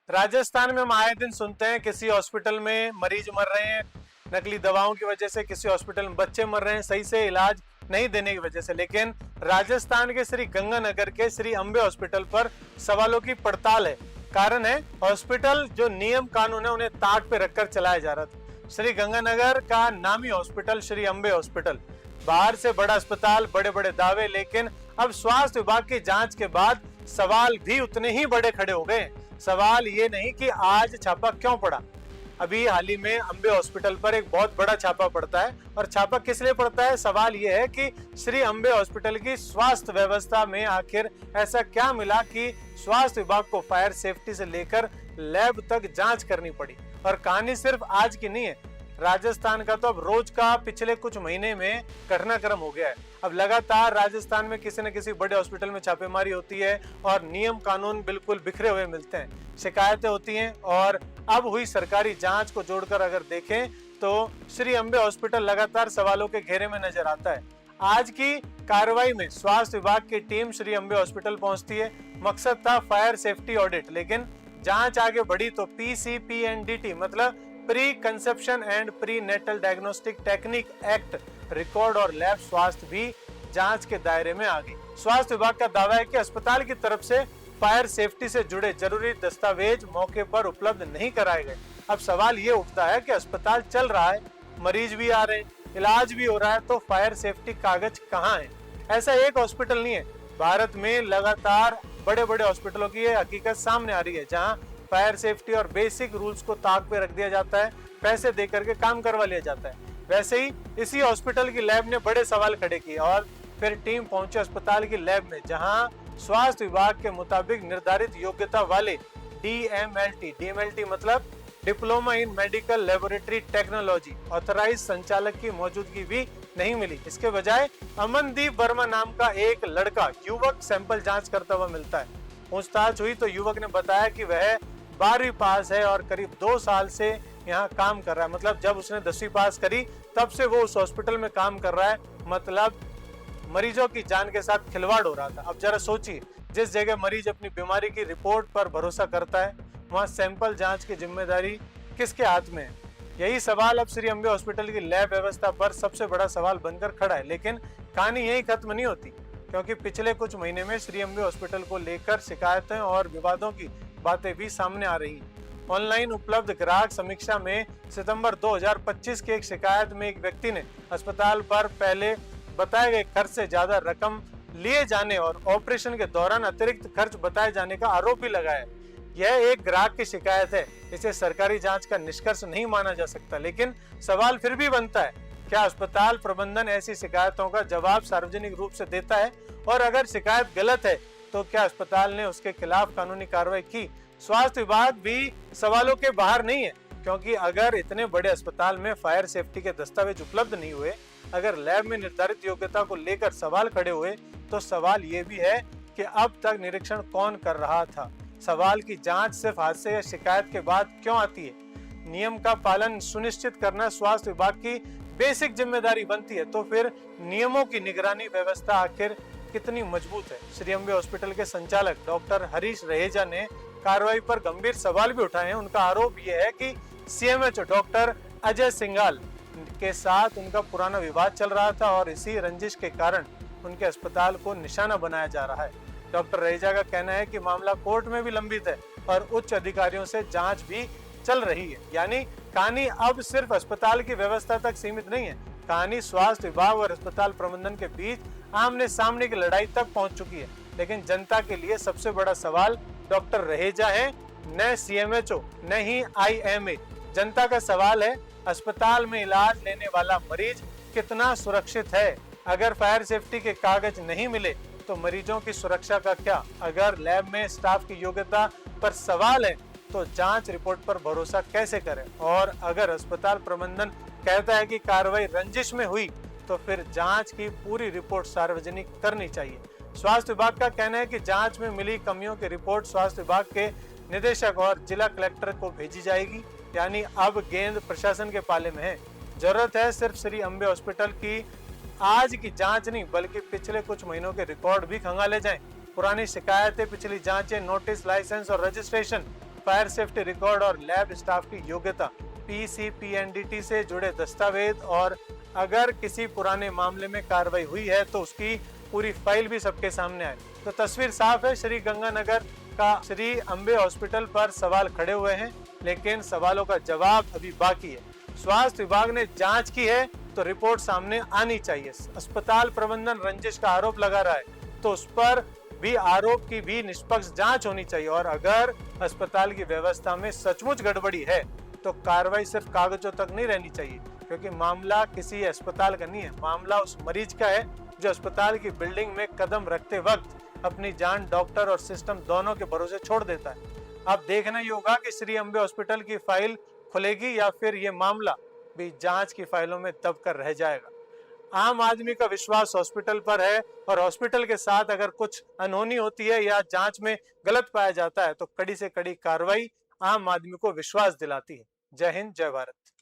राजस्थान में हम आए दिन सुनते हैं किसी हॉस्पिटल में मरीज मर रहे हैं नकली दवाओं की वजह से, किसी हॉस्पिटल में बच्चे मर रहे हैं सही से इलाज नहीं देने की वजह से। लेकिन राजस्थान के श्री गंगानगर के श्री अंबे हॉस्पिटल पर सवालों की पड़ताल है। कारण है हॉस्पिटल जो नियम कानून है उन्हें ताक पे रखकर चलाया जा रहा था। श्री गंगानगर का नामी हॉस्पिटल श्री अंबे हॉस्पिटल, बाहर से बड़ा अस्पताल, बड़े बड़े दावे, लेकिन अब स्वास्थ्य विभाग की जांच के बाद सवाल भी उतने ही बड़े खड़े हो गए। सवाल ये नहीं कि आज छापा क्यों पड़ा। अभी हाल ही में अंबे हॉस्पिटल पर एक बहुत बड़ा छापा पड़ता है, और छापा किस लिए पड़ता है? सवाल ये है कि श्री अंबे हॉस्पिटल की स्वास्थ्य व्यवस्था में आखिर ऐसा क्या मिला कि स्वास्थ्य विभाग को फायर सेफ्टी से लेकर लैब तक जांच करनी पड़ी। और कहानी सिर्फ आज की नहीं है, राजस्थान का तो अब रोज का पिछले कुछ महीने में घटनाक्रम हो गया है। अब लगातार राजस्थान में किसी न किसी बड़े हॉस्पिटल में छापेमारी होती है और नियम कानून बिल्कुल बिखरे हुए मिलते हैं, शिकायतें होती हैं। और अब हुई सरकारी जांच को जोड़कर अगर देखें तो श्री अंबे हॉस्पिटल लगातार सवालों के घेरे में नजर आता है। आज की कार्रवाई में स्वास्थ्य विभाग की टीम श्री अंबे हॉस्पिटल पहुंचती है। मकसद था फायर सेफ्टी ऑडिट, लेकिन जांच आगे बढ़ी तो PCPNDT मतलब pre conception and prenatal diagnostic technique act record और लैब स्वास्थ्य भी जांच के दायरे में आ गई। स्वास्थ्य विभाग का दावा है कि अस्पताल की तरफ से फायर सेफ्टी से जुड़े जरूरी दस्तावेज मौके पर उपलब्ध नहीं कराए गए। अब सवाल ये उठता है कि अस्पताल चल रहा है, मरीज भी आ रहे हैं, इलाज भी हो रहा है, तो फायर सेफ्टी कागज कहाँ है? ऐसा एक हॉस्पिटल नहीं है, भारत में लगातार बड़े बड़े हॉस्पिटलों की ये हकीकत सामने आ रही है, जहाँ फायर सेफ्टी और बेसिक रूल्स को ताक पे रख दिया जाता है, पैसे देकर के काम करवा लिया जाता है। वैसे ही इसी हॉस्पिटल की लैब ने बड़े सवाल खड़े किए और फिर टीम पहुंची अस्पताल की लैब में, जहां स्वास्थ्य विभाग के मुताबिक निर्धारित योग्यता वाले DMLT मतलब diploma in medical laboratory technology authorise संचालक की मौजूदगी भी नहीं मिली। इसके बजाय अमनदीप वर्मा नाम का एक लड़का युवक सैंपल जांच करता हुआ मिलता है। पूछताछ हुई तो युवक ने बताया कि वह 12वीं पास है और करीब 2 साल से यहाँ काम कर रहा है। मतलब जब उसने 10वीं पास करी तब से वो उस हॉस्पिटल में काम कर रहा है। मतलब मरीजों की जान के साथ खिलवाड़ हो रहा था। अब जरा सोचिए, जिस जगह मरीज अपनी बीमारी की रिपोर्ट पर भरोसा करता है, वहाँ सैंपल जांच की जिम्मेदारी किसके हाथ में है? यही सवाल अब श्री अंबे हॉस्पिटल की लैब व्यवस्था पर सबसे बड़ा सवाल बनकर खड़ा है। लेकिन कहानी यही खत्म नहीं होती, क्योंकि पिछले कुछ महीने में श्री अंबे हॉस्पिटल को लेकर शिकायतें और विवादों की बातें भी सामने आ रही हैं। ऑनलाइन उपलब्ध ग्राहक समीक्षा में सितंबर 2025 की एक शिकायत में एक व्यक्ति ने अस्पताल पर पहले बताए गए खर्च से ज्यादा रकम लिए जाने और ऑपरेशन के दौरान अतिरिक्त खर्च बताए जाने का आरोप भी लगाया। यह एक ग्राहक की शिकायत है, इसे सरकारी जांच का निष्कर्ष नहीं माना जा सकता। लेकिन सवाल फिर भी बनता है, क्या अस्पताल प्रबंधन ऐसी शिकायतों का जवाब सार्वजनिक रूप से देता है? और अगर शिकायत गलत है तो क्या अस्पताल ने उसके खिलाफ कानूनी कार्रवाई की? स्वास्थ्य विभाग भी सवालों के बाहर नहीं है, क्योंकि अगर इतने बड़े अस्पताल में फायर सेफ्टी के दस्तावेज उपलब्ध नहीं हुए, अगर लैब में निर्धारित योग्यता को लेकर सवाल खड़े हुए, तो सवाल ये भी है कि अब तक निरीक्षण कौन कर रहा था? सवाल की जांच सिर्फ हादसे या शिकायत के बाद क्यों आती है? नियम का पालन सुनिश्चित करना स्वास्थ्य विभाग की बेसिक जिम्मेदारी बनती है, तो फिर नियमों की निगरानी व्यवस्था आखिर कितनी मजबूत है? श्री अंबे हॉस्पिटल के संचालक डॉक्टर हरीश रहेजा ने कार्रवाई पर गंभीर सवाल भी उठाए हैं। उनका आरोप यह है कि CMHO डॉक्टर अजय सिंघाल के साथ उनका पुराना विवाद चल रहा था और इसी रंजिश के कारण उनके अस्पताल को निशाना बनाया जा रहा है। डॉक्टर रहेजा का कहना है कि मामला कोर्ट में भी लंबित है और उच्च अधिकारियों से जांच भी चल रही है। यानी कहानी अब सिर्फ अस्पताल की व्यवस्था तक सीमित नहीं है, कहानी स्वास्थ्य विभाग और अस्पताल प्रबंधन के बीच आमने सामने की लड़ाई तक पहुंच चुकी है। लेकिन जनता के लिए सबसे बड़ा सवाल डॉक्टर रहेजा है, न CMHO, न ही IMA। जनता का सवाल है, अस्पताल में इलाज लेने वाला मरीज कितना सुरक्षित है? अगर फायर सेफ्टी के कागज नहीं मिले तो मरीजों की सुरक्षा का क्या? अगर लैब में स्टाफ की योग्यता पर सवाल है तो जांच रिपोर्ट पर भरोसा कैसे करें? और अगर अस्पताल प्रबंधन कहता है कि कार्रवाई रंजिश में हुई, तो फिर जांच की पूरी रिपोर्ट सार्वजनिक करनी चाहिए। स्वास्थ्य विभाग का कहना है कि जांच में मिली कमियों की रिपोर्ट स्वास्थ्य विभाग के निदेशक और जिला कलेक्टर को भेजी जाएगी। यानी अब गेंद प्रशासन के पाले में है। जरूरत है सिर्फ श्री अंबे हॉस्पिटल की आज की जांच नहीं, बल्कि पिछले कुछ महीनों के रिकॉर्ड भी खंगाले जाएं। पुरानी शिकायतें, पिछली जांचें, नोटिस, लाइसेंस और रजिस्ट्रेशन फायर सेफ्टी रिकॉर्ड और लैब स्टाफ की योग्यता, PCPNDT से जुड़े दस्तावेज, और अगर किसी पुराने मामले में कार्रवाई हुई है तो उसकी पूरी फाइल भी सबके सामने आए। तो तस्वीर साफ है, श्री गंगानगर का श्री अंबे हॉस्पिटल पर सवाल खड़े हुए हैं, लेकिन सवालों का जवाब अभी बाकी है। स्वास्थ्य विभाग ने जांच की है तो रिपोर्ट सामने आनी चाहिए। अस्पताल प्रबंधन रंजिश का आरोप लगा रहा है तो उस पर भी आरोप की भी निष्पक्ष जांच होनी चाहिए, और अगर अस्पताल की व्यवस्था में सचमुच गड़बड़ी है तो कार्रवाई सिर्फ कागजों तक नहीं रहनी चाहिए, क्योंकि मामला किसी अस्पताल का नहीं है, मामला उस मरीज का है जो अस्पताल की बिल्डिंग में कदम रखते वक्त अपनी जान डॉक्टर और सिस्टम दोनों के भरोसे छोड़ देता है। अब देखना ही होगा कि श्री अंबे हॉस्पिटल की फाइल खुलेगी या फिर ये मामला भी जांच की फाइलों में दब कर रह जाएगा। आम आदमी का विश्वास हॉस्पिटल पर है, और हॉस्पिटल के साथ अगर कुछ अनहोनी होती है या जांच में गलत पाया जाता है तो कड़ी से कड़ी कार्रवाई आम आदमी को विश्वास दिलाती है। जय हिंद, जय भारत।